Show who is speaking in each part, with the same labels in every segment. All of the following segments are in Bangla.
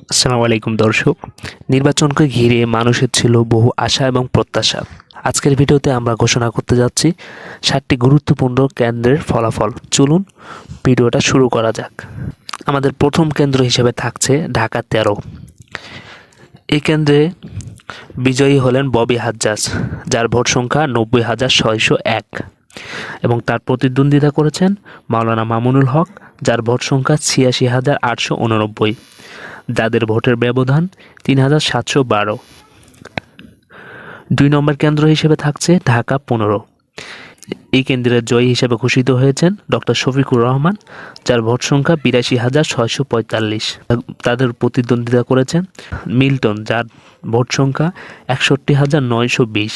Speaker 1: আসসালামু আলাইকুম দর্শক। নির্বাচনকে ঘিরে মানুষের ছিল বহু আশা এবং প্রত্যাশা। আজকের ভিডিওতে আমরা ঘোষণা করতে যাচ্ছি 7টি গুরুত্বপূর্ণ কেন্দ্রের ফলাফল। চলুন ভিডিওটা শুরু করা যাক। আমাদের প্রথম কেন্দ্র হিসেবে থাকছে ঢাকা 13। এই কেন্দ্রে বিজয়ী হলেন ববি হাজ্জাজ, যার ভোট সংখ্যা 90,601 এবং তার প্রতিদ্বন্দ্বিতা করেছেন মাওলানা মামুনুল হক, যার ভোট সংখ্যা 86,889, যাদের ভোটের ব্যবধান 3,712। 2 নম্বর কেন্দ্র হিসেবে থাকছে ঢাকা 15। এই কেন্দ্রের জয়ী হিসেবে ঘোষিত হয়েছেন ডক্টর শফিকুর রহমান, যার ভোট সংখ্যা 82,645। তাদের প্রতিদ্বন্দ্বিতা করেছেন মিল্টন, যার ভোট সংখ্যা 61,920।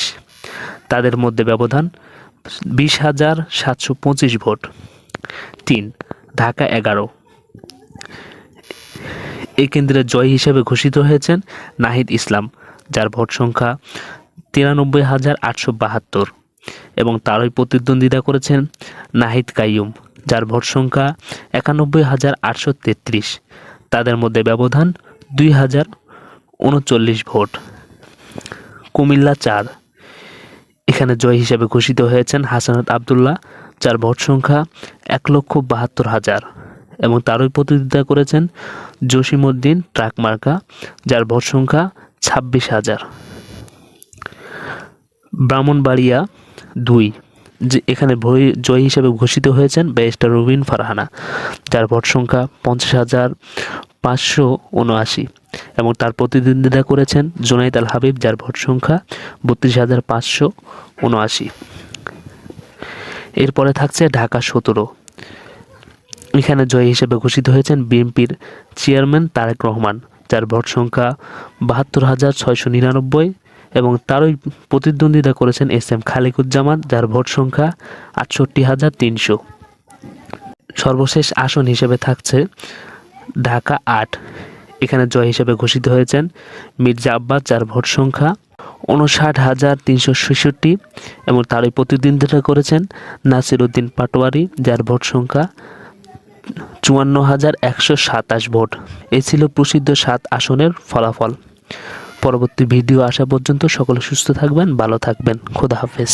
Speaker 1: তাদের মধ্যে ব্যবধান 20,725 ভোট। 3 ঢাকা 11। এই কেন্দ্রের জয়ী হিসেবে ঘোষিত হয়েছেন নাহিদ ইসলাম, যার ভোট সংখ্যা 93,872 এবং তারই প্রতিদ্বন্দ্বিতা করেছেন নাহিদ কাইয়ুম, যার ভোট সংখ্যা 91,833। তাদের মধ্যে ব্যবধান 2,039 ভোট। কুমিল্লা 4। এখানে জয়ী হিসেবে ঘোষিত হয়েছেন হাসানাত আবদুল্লাহ, যার ভোট সংখ্যা 1,72,000 এবং তারই প্রতিদ্বন্দ্বিতা করেছেন জসিমউদ্দিন ট্রাক মার্কা, যার ভোট সংখ্যা 26,000। ব্রাহ্মণবাড়িয়া 2। এখানে জয়ী হিসেবে ঘোষিত হয়েছেন ব্যারিস্টার রুবিন ফারহানা, যার ভোট সংখ্যা 50,579 এবং তার প্রতিদ্বন্দ্বিতা করেছেন জুনাইদ আল হাবিব, যার ভোট সংখ্যা 32,579। এরপরে থাকছে ঢাকা 17। এখানে জয়ী হিসেবে ঘোষিত হয়েছেন বিএনপির চেয়ারম্যান তারেক রহমান, যার ভোট সংখ্যা 72,699 এবং তারই প্রতিদ্বন্দ্বিতা করেছেন এস.এম. খালিকুজ্জামান, যার ভোট সংখ্যা 68,300। সর্বশেষ আসন হিসেবে থাকছে ঢাকা 8। এখানে জয় হিসেবে ঘোষিত হয়েছেন মির্জা আব্বাস, যার ভোট সংখ্যা 59,366 এবং তারই প্রতিদ্বন্দ্বিতা করেছেন নাসির উদ্দিন পাটোয়ারি, যার ভোট সংখ্যা 54,127 ভোট। এই ছিল প্রসিদ্ধ 7 আসনের ফলাফল। পরবর্তী ভিডিও আসা পর্যন্ত সকলে সুস্থ থাকবেন, ভালো থাকবেন। খোদা হাফেজ।